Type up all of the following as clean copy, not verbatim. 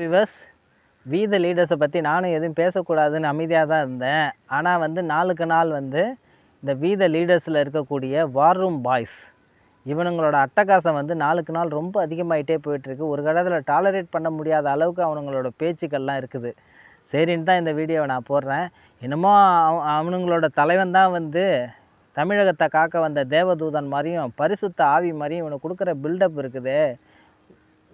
Viewers we த லீடர்ஸை பற்றி நானும் எதுவும் பேசக்கூடாதுன்னு அமைதியாக தான் இருந்தேன். ஆனால் நாளுக்கு நாள் இந்த வி த லீடர்ஸில் இருக்கக்கூடிய வார் ரூம் பாய்ஸ் இவனுங்களோட அட்டகாசம் நாளுக்கு நாள் ரொம்ப அதிகமாகிட்டே போயிட்டுருக்கு. ஒரு கட்டத்தில் டாலரேட் பண்ண முடியாத அளவுக்கு அவனுங்களோட பேச்சுக்கள்லாம் இருக்குது. சரின்னு தான் இந்த வீடியோவை நான் போடுறேன். என்னமோ அவனுங்களோட தலைவன் தான் தமிழகத்தை காக்க வந்த தேவதூதன் மாதிரியும் பரிசுத்த ஆவி மாதிரியும் இவனுக்கு கொடுக்குற பில்டப் இருக்குது.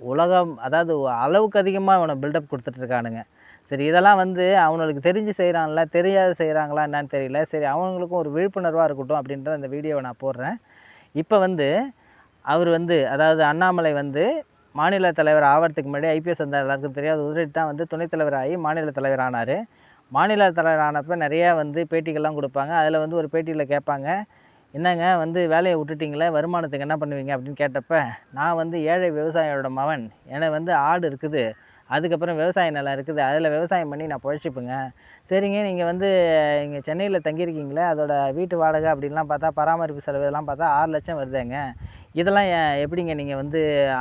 உலகம் அதாவது அளவுக்கு அதிகமாக இவனை பில்டப் கொடுத்துட்ருக்கானுங்க. சரி, இதெல்லாம் அவனுக்கு தெரிஞ்சு செய்கிறான்ல, தெரியாது செய்கிறாங்களா என்னன்னு தெரியல. சரி, அவங்களுக்கும் ஒரு விழிப்புணர்வாக இருக்கட்டும் அப்படின்ற இந்த வீடியோவை நான் போடுறேன். இப்போ அவர் அதாவது அண்ணாமலை மாநில தலைவர் ஆகிறதுக்கு முன்னாடி ஐபிஎஸ் எல்லாருக்கும் தெரியாது உதவிட்டு தான் துணைத் தலைவர் ஆகி மாநில தலைவர் ஆனார். மாநில தலைவர் ஆனப்போ நிறையா பேட்டிகள்லாம் கொடுப்பாங்க. அதில் ஒரு பேட்டியில் கேட்பாங்க, என்னங்க வேலையை விட்டுட்டிங்களே, வருமானத்துக்கு என்ன பண்ணுவீங்க அப்படின்னு கேட்டப்ப, நான் ஏழை விவசாயியோட மகன், எனக்கு ஆடு இருக்குது, அதுக்கப்புறம் விவசாய நிலம் இருக்குது, அதில் விவசாயம் பண்ணி நான் பொழைச்சிப்பேங்க. சரிங்க, நீங்கள் இங்கே சென்னையில் தங்கியிருக்கீங்களே, அதோட வீட்டு வாடகை அப்படின்லாம் பார்த்தா பராமரிப்பு செலவு இதெல்லாம் பார்த்தா 6 லட்சம் வருதுங்க, இதெல்லாம் எப்படிங்க நீங்கள்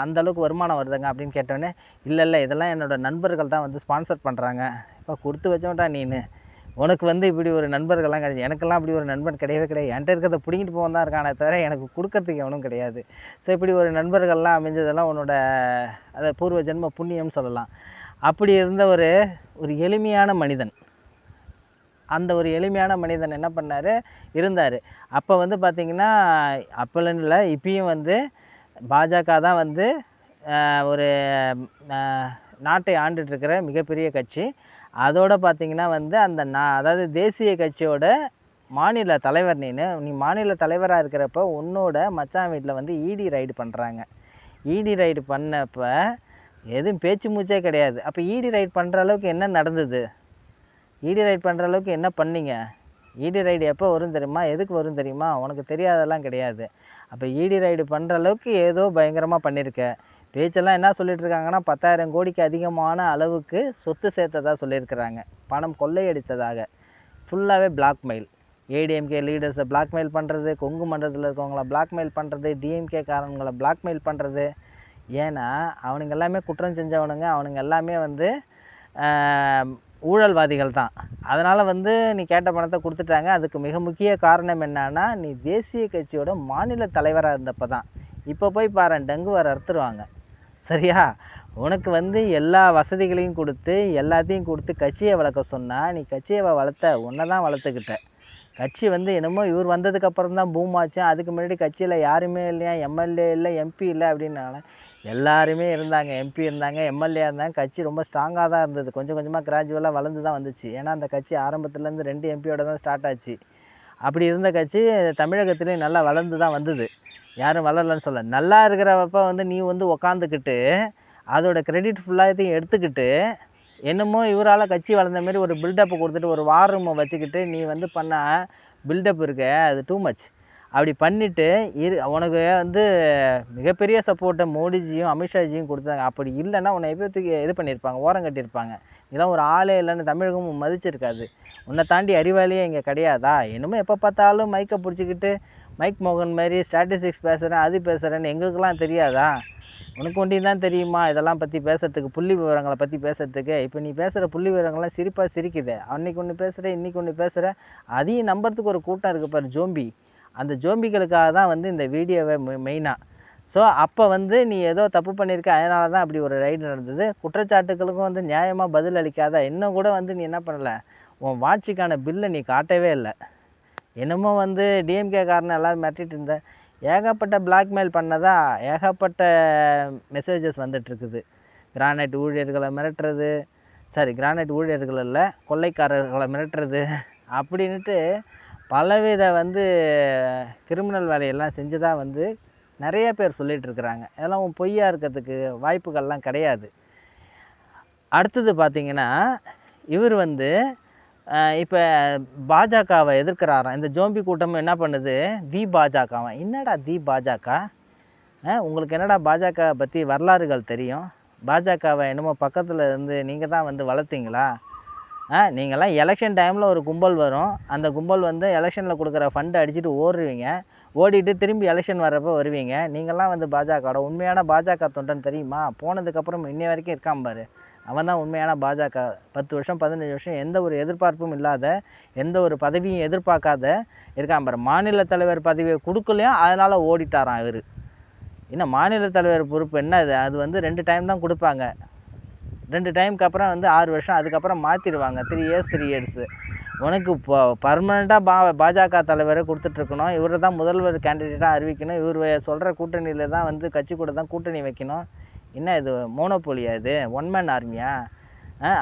அந்தளவுக்கு வருமானம் வருதுங்க அப்படின்னு கேட்டோன்னே, இல்லை இதெல்லாம் என்னோடய நண்பர்கள் தான் ஸ்பான்சர் பண்ணுறாங்க. இப்போ கொடுத்து வச்சோம்டா நீனு, உனக்கு இப்படி ஒரு நண்பர்கள்லாம் கிடையாது. எனக்கெல்லாம் அப்படி ஒரு நண்பன் கிடையவே கிடையாது. என்கிட்ட இருக்கிறத பிடிங்கிட்டு போக தான் இருக்கானே தவிர எனக்கு கொடுக்கறதுக்கு எவனும் கிடையாது. ஸோ இப்படி ஒரு நண்பர்கள்லாம் அமைஞ்சதெல்லாம் உன்னோட அதை பூர்வ ஜென்ம புண்ணியம்னு சொல்லலாம். அப்படி இருந்த ஒரு எளிமையான மனிதன், அந்த ஒரு எளிமையான மனிதன் என்ன பண்ணார், இருந்தார். அப்போ பார்த்திங்கன்னா அப்போலன்னு இல்லை, இப்பயும் பாஜக தான் ஒரு நாட்டை ஆண்டுட்ருக்கிற மிகப்பெரிய கட்சி. அதோடு பார்த்திங்கன்னா அதாவது தேசிய கட்சியோட மாநில தலைவர் நீ மாநில தலைவராக இருக்கிறப்ப உன்னோட மச்சான் வீட்டில் இடி ரைடு பண்ணுறாங்க. இடி ரைடு பண்ணப்போ எதுவும் பேச்சு மூச்சே கிடையாது. அப்போ இடி ரைடு பண்ணுற அளவுக்கு என்ன நடந்தது? இடி ரைடு பண்ணுற அளவுக்கு என்ன பண்ணீங்க? இடி ரைடு எப்போ வரும் தெரியுமா? எதுக்கு வரும் தெரியுமா? உனக்கு தெரியாதெல்லாம் கிடையாது. அப்போ இடி ரைடு பண்ணுற அளவுக்கு ஏதோ பயங்கரமாக பண்ணியிருக்க. பேச்செல்லாம் என்ன சொல்லிகிட்ருக்காங்கன்னா 10,000 கோடிக்கு அதிகமான அளவுக்கு சொத்து சேர்த்ததாக சொல்லியிருக்கிறாங்க. பணம் கொள்ளையடித்ததாக. ஃபுல்லாகவே பிளாக்மெயில். ஏடிஎம்கே லீடர்ஸை பிளாக்மெயில் பண்ணுறது, கொங்கு மண்டலத்தில் இருக்கவங்கள பிளாக்மெயில் பண்ணுறது, டிஎம்கே காரங்களை பிளாக்மெயில் பண்ணுறது. ஏன்னா அவனுங்க எல்லாமே குற்றம் செஞ்சவனுங்க, அவனுங்க எல்லாமே ஊழல்வாதிகள் தான். அதனால் நீ கேட்ட பணத்தை கொடுத்துட்டாங்க. அதுக்கு மிக முக்கிய காரணம் என்னன்னா, நீ தேசிய கட்சியோட மாநில தலைவராக இருந்தப்போ தான். இப்போ போய் பாரு, டங்கு வர அறுத்துருவாங்க. சரியா? உனக்கு எல்லா வசதிகளையும் கொடுத்து எல்லாத்தையும் கொடுத்து கட்சியை வளர்க்க சொன்னால் நீ கட்சியை வளர்த்த, உன்னை தான் வளர்த்துக்கிட்ட. கட்சி என்னமோ இவர் வந்ததுக்கப்புறம் தான் பூம் ஆச்சு. அதுக்கு முன்னாடி கட்சியில் யாருமே இல்லையா, எம்எல்ஏ இல்லை, எம்பி இல்லை அப்படின்னால எல்லாருமே இருந்தாங்க. எம்பி இருந்தாங்க, எம்எல்ஏ இருந்தாங்க. கட்சி ரொம்ப ஸ்ட்ராங்காக தான் இருந்தது. கொஞ்சம் கொஞ்சமாக கிராஜுவலாக வளர்ந்து தான் வந்துச்சு. ஏன்னா அந்த கட்சி ஆரம்பத்துலேருந்து 2 எம்பியோட தான் ஸ்டார்ட் ஆச்சு. அப்படி இருந்த கட்சி தமிழகத்துலேயும் நல்லா வளர்ந்து தான் வந்தது. யாரும் வளரலன்னு சொல்ல. நல்லா இருக்கிறப்ப நீ உக்காந்துக்கிட்டு அதோட கிரெடிட் ஃபுல்லாத்தையும் எடுத்துக்கிட்டு என்னமோ இவரால் கட்சி வளர்ந்த மாரி ஒரு பில்டப்பை கொடுத்துட்டு ஒரு வார் ரூமை வச்சுக்கிட்டு நீ பண்ண பில்டப் இருக்க, அது டூ மச். அப்படி பண்ணிவிட்டு உனக்கு மிகப்பெரிய சப்போர்ட்டை மோடிஜியும் அமித்ஷாஜியும் கொடுத்தாங்க. அப்படி இல்லைன்னா உன்னை எப்போத்துக்கு இது பண்ணியிருப்பாங்க, ஓரம் கட்டியிருப்பாங்க. இதெல்லாம் ஒரு ஆளே இல்லைன்னு தமிழகமும் மதிச்சிருக்காது. உன்னை தாண்டி அறிவாளியே இங்கே கிடையாதா? என்னமோ எப்போ பார்த்தாலும் மைக்கை பிடிச்சிக்கிட்டு மைக் மோகன் மாதிரி ஸ்டாட்டிஸ்டிக்ஸ் பேசுகிறேன், அது பேசுகிறேன்னு எங்களுக்கெல்லாம் தெரியாதா? உனக்கு ஒண்டி தான் தெரியுமா இதெல்லாம் பற்றி பேசுகிறதுக்கு, புள்ளி விவரங்களை பற்றி பேசுகிறதுக்கு? இப்போ நீ பேசுகிற புள்ளி விவரங்கள்லாம் சிரிப்பாக சிரிக்குது. அன்றைக்கி ஒன்று பேசுகிற, இன்றைக்கி ஒன்று பேசுகிற. அதையும் நம்புறதுக்கு ஒரு கூட்டம் இருக்குது பாரு, ஜோம்பி. அந்த ஜோம்பிகளுக்காக தான் இந்த வீடியோவை மெயினாக. ஸோ அப்போ நீ ஏதோ தப்பு பண்ணியிருக்க, அதனால தான் அப்படி ஒரு ரைடு நடந்தது. குற்றச்சாட்டுகளுக்கும் நியாயமாக பதில் அளிக்காத. இன்னும் கூட நீ என்ன பண்ணலை, உன் வாட்சிக்கான பில்லை நீ காட்டவே இல்லை. என்னமோ டிஎம்கே காரனை எல்லோரும் மிரட்டிட்டு இருந்த. ஏகப்பட்ட பிளாக்மெயில் பண்ணதா ஏகப்பட்ட மெசேஜஸ் வந்துட்டுருக்குது. கிரானைட் ஊழியர்களை மிரட்டுறது, கிரானைட் ஊழியர்கள் இல்லை, கொள்ளைக்காரர்களை மிரட்டுறது அப்படின்ட்டு பலவித கிரிமினல் வேலையெல்லாம் செஞ்சுதான் நிறைய பேர் சொல்லிகிட்ருக்குறாங்க. இதெல்லாம் பொய்யா இருக்கிறதுக்கு வாய்ப்புகள்லாம் கிடையாது. அடுத்தது பார்த்திங்கன்னா, இவர் இப்போ பாஜகவை எதிர்க்கிறாராம். இந்த ஜோம்பி கூட்டம் என்ன பண்ணுது, தி பாஜகவை. என்னடா தி பாஜக? உங்களுக்கு என்னடா பாஜக பற்றி வரலாறுகள் தெரியும்? பாஜகவை என்னமோ பக்கத்தில் நீங்கள் தான் வளர்த்தீங்களா? நீங்கள்லாம் எலெக்ஷன் டைமில் ஒரு கும்பல் வரும். அந்த கும்பல் எலெக்ஷனில் கொடுக்குற ஃபண்டை அடிச்சுட்டு ஓடுவீங்க. ஓடிட்டு திரும்பி எலெக்ஷன் வர்றப்போ வருவீங்க. நீங்கள்லாம் பாஜகவோட உண்மையான பாஜக தொண்டன் தெரியுமா? போனதுக்கப்புறம் இன்னை வரைக்கும் இருக்கான் பாரு. அவன் தான் உண்மையான பாஜக. 10 வருஷம் 15 வருஷம் எந்த ஒரு எதிர்பார்ப்பும் இல்லாத, எந்த ஒரு பதவியும் எதிர்பார்க்காத இருக்கான் பாரு. மாநில தலைவர் பதவியை கொடுக்கலையும் அதனால் ஓடிட்டாராம் இவர். இன்னும் மாநில தலைவர் பொறுப்பு என்ன அது வந்து 2 டைம் தான் கொடுப்பாங்க. 2 டைமுக்கு அப்புறம் வந்து 6 வருஷம், அதுக்கப்புறம் மாற்றிடுவாங்க. 3 இயர்ஸ். உனக்கு இப்போ பர்மனெண்ட்டாக பாஜக தலைவரை கொடுத்துட்ருக்கணும். இவரை தான் முதல்வர் கேண்டிடேட்டாக அறிவிக்கணும். இவர் சொல்கிற கூட்டணியில் தான் வந்து கட்சி கூட தான் கூட்டணி வைக்கணும். என்ன இது மோனோபோலியா? இது ஒன் மேன் ஆர்மியா?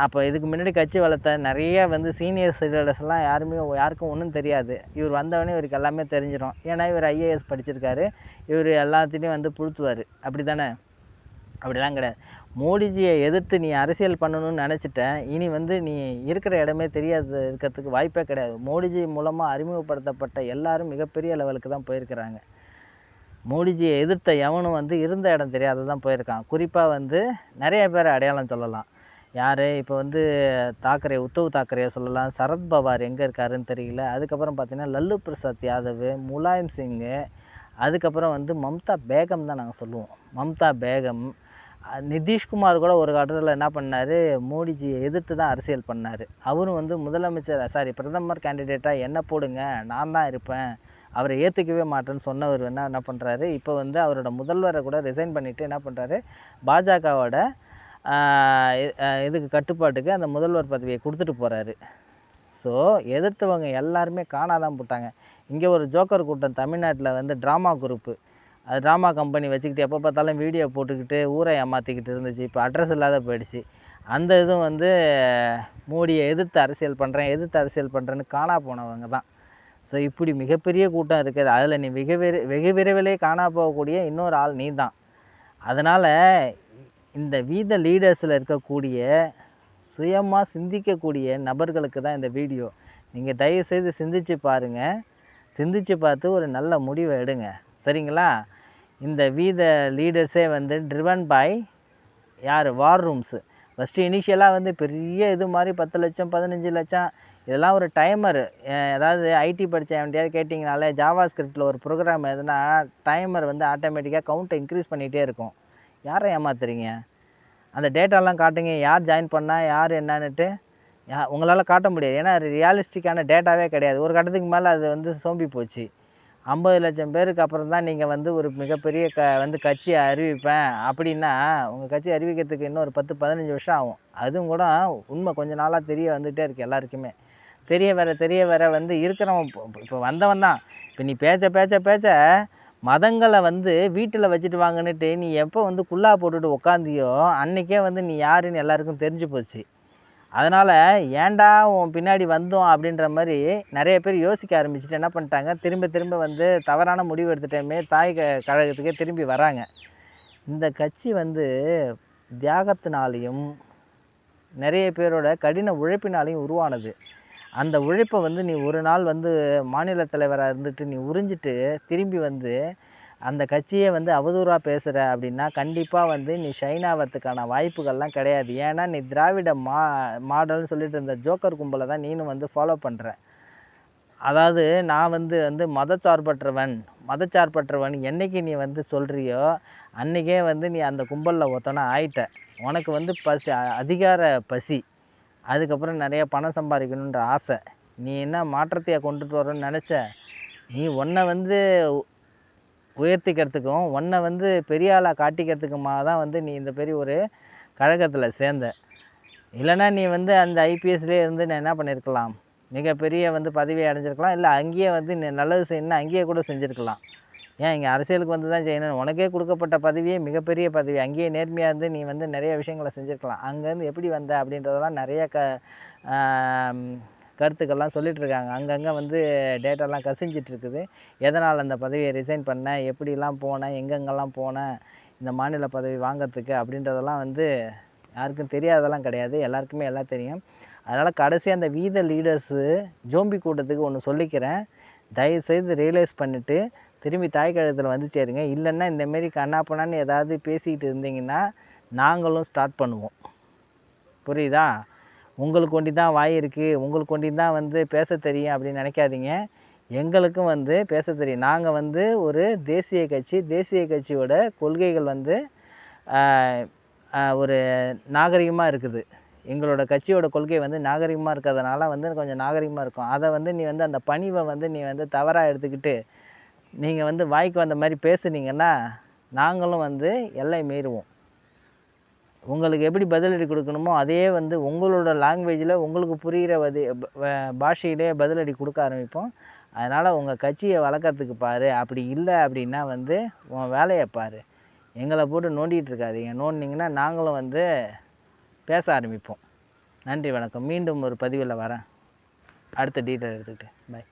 அப்போ இதுக்கு முன்னாடி கட்சி வளர்த்த நிறைய வந்து சீனியர் சிட்டிசன்ஸ்லாம் யாருக்கும் ஒன்றும் தெரியாது. இவர் வந்தவொடனே இவருக்கு எல்லாமே தெரிஞ்சிடும். ஏன்னா இவர் ஐஏஎஸ் படிச்சிருக்காரு. இவர் எல்லாத்தையும் வந்து புழுத்துவார். அப்படி தானே? அப்படிலாம் கிடையாது. மோடிஜியை எதிர்த்து நீ அரசியல் பண்ணணும்னு நினச்சிட்டேன். இனி வந்து நீ இருக்கிற இடமே தெரியாது இருக்கிறதுக்கு வாய்ப்பே கிடையாது. மோடிஜி மூலமாக அறிமுகப்படுத்தப்பட்ட எல்லாரும் மிகப்பெரிய லெவலுக்கு தான் போயிருக்கிறாங்க. மோடிஜியை எதிர்த்த எவனும் வந்து இருந்த இடம் தெரியாத தான் போயிருக்கான். குறிப்பாக வந்து நிறைய பேர் அடையாளம் சொல்லலாம். யார் இப்போ வந்து தாக்கரே, உத்தவ் தாக்கரே சொல்லலாம். சரத்பவார் எங்கே இருக்காருன்னு தெரியல. அதுக்கப்புறம் பார்த்திங்கன்னா லல்லு பிரசாத் யாதவ், முலாயம் சிங்கு, அதுக்கப்புறம் வந்து மம்தா பேகம் தான் நாங்கள் சொல்லுவோம். மம்தா பேகம், நிதிஷ்குமார் கூட ஒரு கட்டத்தில் என்ன பண்ணார், மோடிஜியை எதிர்த்து தான் அரசியல் பண்ணார். அவரும் வந்து முதலமைச்சர் பிரதமர் கேண்டிடேட்டாக என்ன போடுங்க, நான் தான் இருப்பேன், அவரை ஏற்றுக்கவே மாட்டேன்னு சொன்னவர் என்ன பண்ணுறாரு, இப்போ வந்து அவரோட முதல்வரை கூட ரிசைன் பண்ணிவிட்டு என்ன பண்ணுறாரு, பாஜகவோட இதுக்கு கட்டுப்பாட்டுக்கு அந்த முதல்வர் பதவியை கொடுத்துட்டு போகிறாரு. ஸோ எதிர்த்தவங்க எல்லாருமே காணாதான் போட்டாங்க. இங்கே ஒரு ஜோக்கர் கூட்டம் தமிழ்நாட்டில் வந்து ட்ராமா குரூப்பு, அது ட்ராமா கம்பெனி வச்சுக்கிட்டு எப்போ பார்த்தாலும் வீடியோ போட்டுக்கிட்டு ஊரை ஏமாற்றிக்கிட்டு இருந்துச்சு. இப்போ அட்ரஸ் இல்லாத போயிடுச்சு. அந்த இதுவும் வந்து மோடியை எதிர்த்து அரசியல் பண்ணுறேன்னு காணா போனவங்க தான். ஸோ இப்படி மிகப்பெரிய கூட்டம் இருக்குது. அதில் நீ வெகு விரைவிலே காணா போகக்கூடிய இன்னொரு ஆள் நீ தான். அதனால் இந்த வீத லீடர்ஸில் இருக்கக்கூடிய சுயமாக சிந்திக்கக்கூடிய நபர்களுக்கு தான் இந்த வீடியோ. நீங்கள் தயவுசெய்து சிந்திச்சு பாருங்கள். சிந்திச்சு பார்த்து ஒரு நல்ல முடிவை எடுங்க. சரிங்களா? இந்த வீத லீடர்ஸே வந்து ட்ரிவன் பை யார்? வார் ரூம்ஸு. ஃபஸ்ட்டு இனிஷியலாக வந்து பெரிய இது மாதிரி 10 லட்சம் 15 லட்சம் இதெல்லாம் ஒரு டைமரு. அதாவது ஐடி படித்த எவன்டையாவது கேட்டிங்கனாலே ஜாவா ஸ்கிரிப்டில் ஒரு ப்ரோக்ராம் எதுனா டைமர் வந்து ஆட்டோமேட்டிக்காக கவுண்ட்டை இன்க்ரீஸ் பண்ணிகிட்டே இருக்கும். யாரை ஏமாத்துறீங்க? அந்த டேட்டாலாம் காட்டுங்க, யார் ஜாயின் பண்ணால் யார் என்னன்னுட்டு உங்களால் காட்ட முடியாது. ஏன்னா ரியாலிஸ்டிக்கான டேட்டாவே கிடையாது. ஒரு கட்டத்துக்கு மேலே அது வந்து சோம்பி போச்சு. 50 லட்சம் பேருக்கு அப்புறம் தான் நீங்கள் வந்து ஒரு மிகப்பெரிய வந்து கட்சியை அறிவிப்பேன் அப்படின்னா, உங்கள் கட்சி அறிவிக்கிறதுக்கு இன்னும் ஒரு 10-15 வருஷம் ஆகும். அதுவும் கூட உண்மை கொஞ்ச நாளாக தெரிய வந்துகிட்டே இருக்குது எல்லாருக்குமே. தெரிய வர வந்து இருக்கிறவன் இப்போ வந்தவன் தான். இப்போ நீ பேச்ச மதங்களை வந்து வீட்டில் வச்சுட்டு வாங்கன்னுட்டு நீ எப்போ வந்து குல்லா போட்டுட்டு உக்காந்தியோ அன்றைக்கே வந்து நீ யாருன்னு எல்லாருக்கும் தெரிஞ்சு போச்சு. அதனால் ஏன்டா உன் பின்னாடி வந்தோம் அப்படின்ற மாதிரி நிறைய பேர் யோசிக்க ஆரம்பிச்சுட்டு என்ன பண்ணிட்டாங்க, திரும்ப வந்து தவறான முடிவு எடுத்துட்டோமே கழகத்துக்கே திரும்பி வராங்க. இந்த கட்சி வந்து தியாகத்தினாலையும் நிறைய பேரோட கடின உழைப்பினாலையும் உருவானது. அந்த உழைப்பை வந்து நீ ஒரு நாள் வந்து மாநில தலைவராக இருந்துட்டு நீ உறிஞ்சிட்டு திரும்பி வந்து அந்த கட்சியை வந்து அவதூறாக பேசுகிற அப்படின்னா கண்டிப்பாக வந்து நீ ஷைன் ஆகிறதுக்கான வாய்ப்புகள்லாம் கிடையாது. ஏன்னா நீ திராவிட மாடல்னு சொல்லிட்டு இருந்த ஜோக்கர் கும்பலை தான் நீனும் வந்து ஃபாலோ பண்ணுற. அதாவது நான் வந்து மதச்சார்பற்றவன் என்றைக்கு நீ வந்து சொல்கிறியோ அன்றைக்கே வந்து நீ அந்த கும்பலில் ஒருத்தனா ஆயிட்ட. உனக்கு வந்து அதிகார பசி, அதுக்கப்புறம் நிறைய பணம் சம்பாதிக்கணுன்ற ஆசை. நீ என்ன மாற்றத்தையை கொண்டுட்டு வரணும்னு நினச்ச? நீ உன்னை வந்து உயர்த்திக்கிறதுக்கும் உன்னை வந்து பெரிய ஆளாக காட்டிக்கிறதுக்குமா தான் வந்து நீ இந்த பெரிய ஒரு கழகத்தில் சேர்ந்த. இல்லைனா நீ வந்து அந்த ஐபிஎஸ்லேயே இருந்து நான் என்ன பண்ணியிருக்கலாம், மிகப்பெரிய வந்து பதவியை அடைஞ்சிருக்கலாம். இல்லை அங்கேயே வந்து நீ நல்லது செய்யணும்னா அங்கேயே கூட செஞ்சுருக்கலாம். ஏன் இங்கே அரசியலுக்கு வந்து தான் செய்யணும்? உனக்கே கொடுக்கப்பட்ட பதவியே மிகப்பெரிய பதவி. அங்கேயே நேர்மையாக இருந்து நீ வந்து நிறைய விஷயங்களை செஞ்சுருக்கலாம். அங்கேருந்து எப்படி வந்த அப்படின்றதெல்லாம் நிறைய கருத்துக்கள்லாம் சொல்லிகிட்ருக்காங்க. அங்கங்கே வந்து டேட்டாலாம் கசிஞ்சிட்ருக்குது. எதனால் அந்த பதவியை ரிசைன் பண்ண, எப்படிலாம் போனேன், எங்கெங்கெல்லாம் போனேன் இந்த மாநில பதவி வாங்கிறதுக்கு அப்படின்றதெல்லாம் வந்து யாருக்கும் தெரியாதெல்லாம் கிடையாது. எல்லாருக்குமே எல்லாம் தெரியும். அதனால் கடைசியாக அந்த வீத லீடர்ஸு ஜோம்பி கூட்டத்துக்கு ஒன்று சொல்லிக்கிறேன். தயவுசெய்து ரியலைஸ் பண்ணிவிட்டு திரும்பி தாய் கழகத்தில் வந்து சேருங்க. இல்லைன்னா இந்தமாரி கண்ணாப்பண்ணான்னு ஏதாவது பேசிக்கிட்டு இருந்தீங்கன்னா நாங்களும் ஸ்டார்ட் பண்ணுவோம். புரியுதா? உங்களுக்கு ஒண்டி தான் வாய் இருக்குது, உங்களுக்கு ஒண்டி தான் வந்து பேச தெரியும் அப்படின்னு நினைக்காதீங்க. எங்களுக்கும் வந்து பேச தெரியும். நாங்கள் வந்து ஒரு தேசிய கட்சியோட கொள்கைகள் வந்து ஒரு நாகரிகமாக இருக்குது. எங்களோட கட்சியோட கொள்கை வந்து நாகரிகமாக இருக்கிறதுனால வந்து கொஞ்சம் நாகரிகமாக இருக்கும். அதை வந்து நீ வந்து அந்த பணிவை வந்து நீ வந்து தவறாக எடுத்துக்கிட்டு நீங்கள் வந்து வாய்க்கு வந்த மாதிரி பேசுனீங்கன்னா நாங்களும் வந்து எல்லை மீறுவோம். உங்களுக்கு எப்படி பதிலடி கொடுக்கணுமோ அதே வந்து உங்களோட லாங்குவேஜில் உங்களுக்கு புரிகிற பாஷையிலே பதிலடி கொடுக்க ஆரம்பிப்போம். அதனால் உங்கள் கட்சியை வளர்க்குறதுக்கு பாரு. அப்படி இல்லை அப்படின்னா வந்து உன் வேலையை பாரு. எங்களை போட்டு நோண்டிகிட்டு இருக்காதீங்க. நோண்டினீங்கன்னா நாங்களும் வந்து பேச ஆரம்பிப்போம். நன்றி, வணக்கம். மீண்டும் ஒரு பதிவில் வரேன், அடுத்த டீட்டெயில் எடுத்துக்கிட்டு. பாய்.